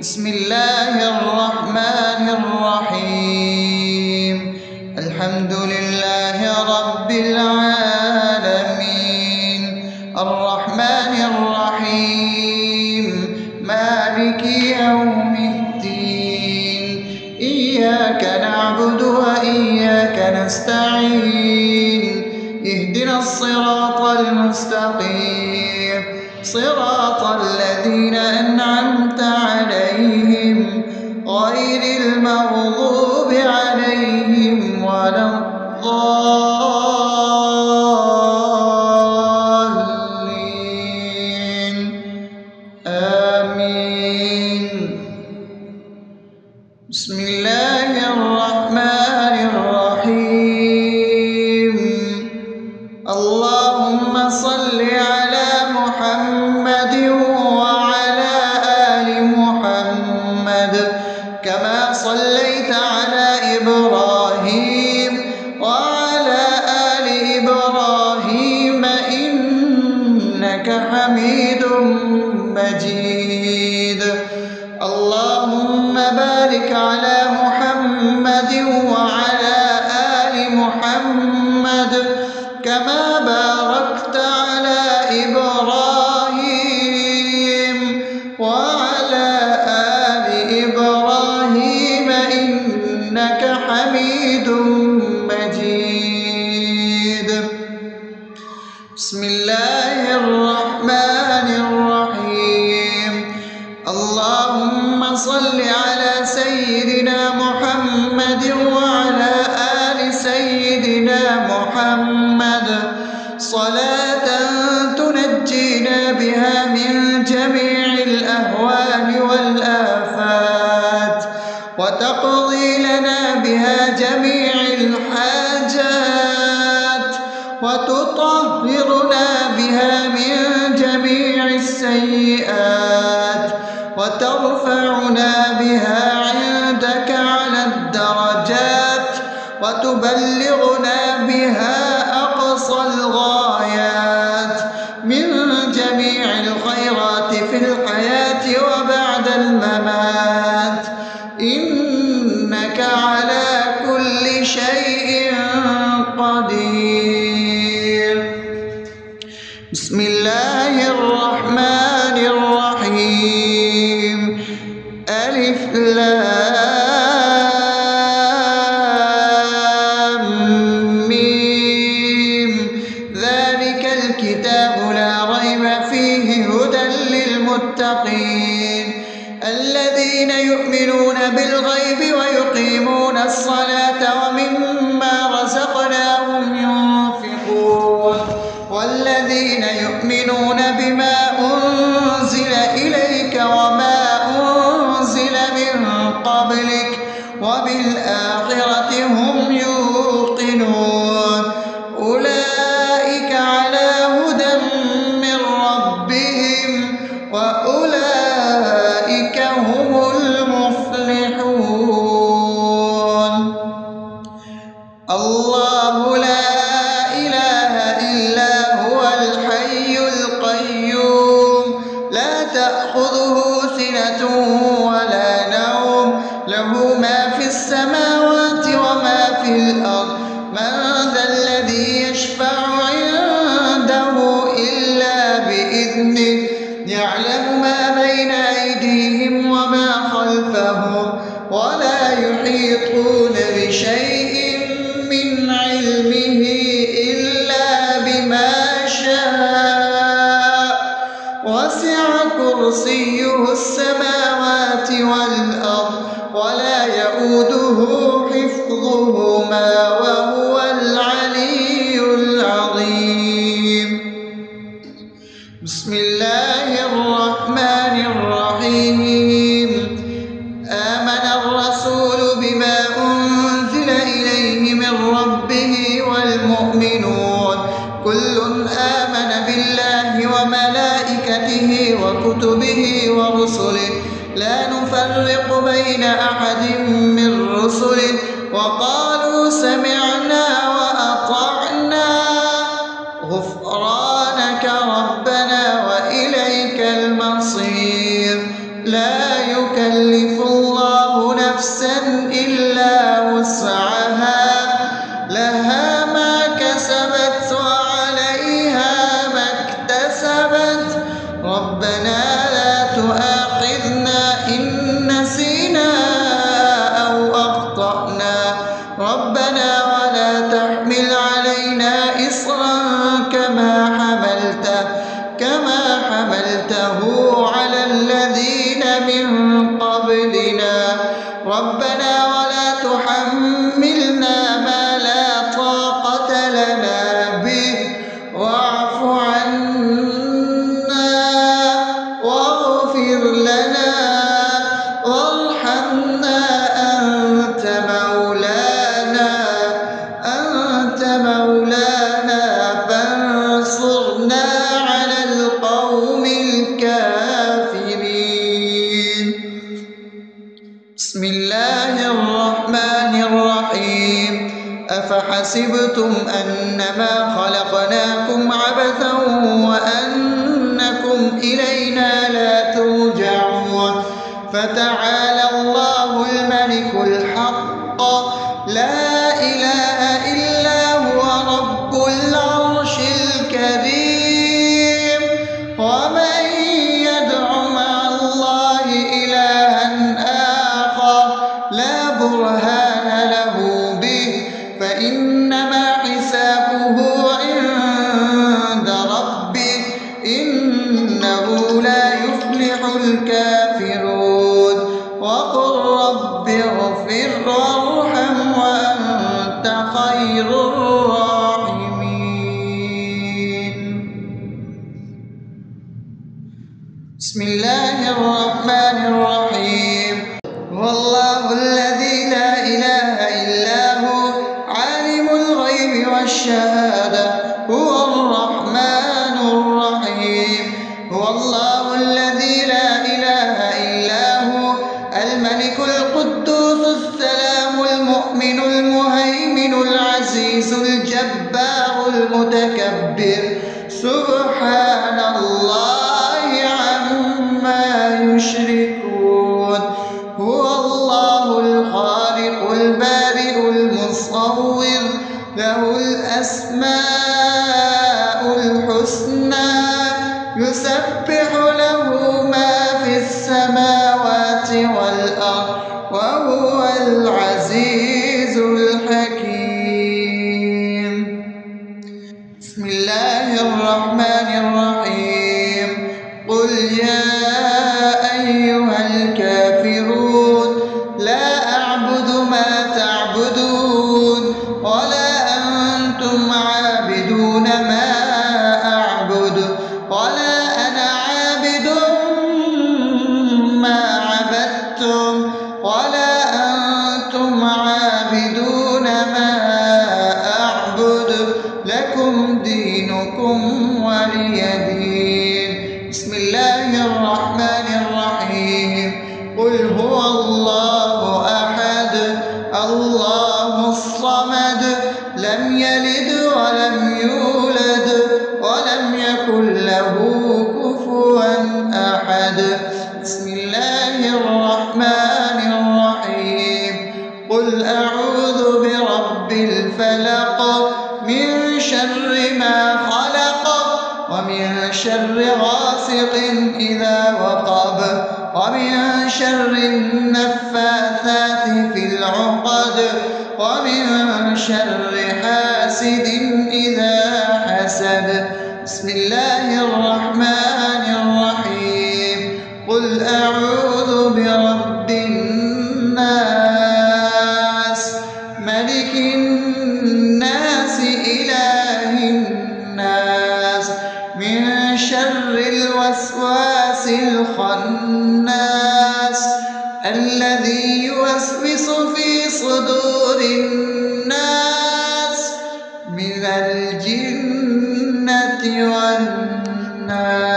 بسم الله الرحمن الرحيم. الحمد لله رب العالمين، الرحمن الرحيم، مالك يوم الدين. إياك نعبد وإياك نستعين، اهدنا الصراط المستقيم، صراط الذين أنعمت عليهم غير المغضوب عليهم ولا الضالين. آمين. بسم الله الرحمن الرحيم. اللهم صل على محمد وعلى آل محمد كما صليت على إبراهيم وعلى آل إبراهيم إنك حميد مجيد. اللهم بارك على محمد وعلى آل محمد كما باركت على إبراهيم وعلى آل إبراهيم إنك حميد مجيد. بسم الله الرحمن الرحيم. اللهم صل على سيدنا محمد وعلى آل سيدنا محمد صلاة تنجينا بها من جميع الأهوال والآفات، وتقضي لنا بها جميع الحاجات، وتطهرنا بها من جميع السيئات، وترفعنا بها عندك على الدرجات، وتبلغنا بها أقصى الغايات من جميع الخيرات في الحياة وبعد الممات، إنك على كل شيء قدير. بسم الله الرحمن الرحيم. ألف لام ميم. ذلك الكتاب لا ريب فيه هدى للمتقين الذين يؤمنون بالغيب ويقيمون الصلاة ومما رزقناهم ينفقون والذين يؤمنون بما أنزل إليك وما أنزل من قبلك وبالآخرة هم يوقنون أولئك على هدى من ربهم وأولئك هم المفلحون. الله لا إله إلا هو الحي القيوم لا تأخذه سنة ولا نوم له ما في السماوات وما في الأرض من ذا الذي يشفع عنده إلا بإذنه يعلم ما بين أيديهم وما خلفهم ولا يحيطون بشيء من علمه إلا بما شاء وسع كرسيه السماوات والأرض ولا يؤوده حفظهما وهو العلي العظيم. بسم الله الرحمن الرحيم. آمن الرسول بما أنزل إليه من ربه والمؤمنون كل آمن بالله وملائكته وكتبه ورسله لا نفرق بين أحد من رسله وقالوا سمعنا وأطعنا غفرانك ربنا وإليك المصير. لا يكلف يكلف الله نفسا إلا وسعها لها ما كسبت وعليها ما اكتسبت ربنا لا تؤاخذنا إن نسينا أو أخطأنا ربنا ولا تحمل علينا إصرا كما حملته على الذين من قبلنا ربنا ولا تحملنا ما لا طاقة لنا به واعف عنا واغفر لنا وارحمنا أنت مولانا فانصرنا على القوم الكافرين. بسم الله الرحمن الرحيم أفحسبتم أنما خلقناكم عبثا وأنكم إلينا لا ترجعون فتعالى الله الملك الحق لا إله إلا هو رب العرش الكريم ومن يدع مع الله إلها آخر لا برهان له به فإنما حسابه عند ربه إنه لا يفلح الكافرون وقل رب اغفر وارحم وأنت خير الراحمين. بسم الله الرحمن الرحيم هو الله الذي لا إله إلا هو عالم الغيب والشهادة هو الرحمن الرحيم هو الله الذي لا إله إلا هو الملك القدوس السلام المؤمن المهيمن العزيز الجبار المتكبر سبحان الله عما يشركون هو الله الخالق البارئ المصور له الأسماء الحسنى يسبح له ما في السماوات والأرض وهو العزيز الحكيم. بسم الله الرحمن الرحيم قل يا أيها الكافرون لا أعبد ما تعبدون ولا أنتم عابدون ما أعبد ولا أنا عابد ما عبدتم ولا أنتم عابدون ما أعبد لكم دينكم ولي دين. بسم الله الرحمن الرحيم قل هو الله أحد الله الصمد لم يلد ولم يولد ولم يكن له كفوا أحد. بسم الله الرحمن الرحيم قل أعوذ برب الفلق من شر ما خلق ومن شر غاسق إذا وقب ومن شر النفاثات في العقد ومن شر حاسد إذا حسد. بسم الله الرحمن الرحيم قل أعوذ برب الناس ملك الناس إله الناس من شر الوسواس الخناس الذي يوسوس في صدور الناس من الجنة والناس.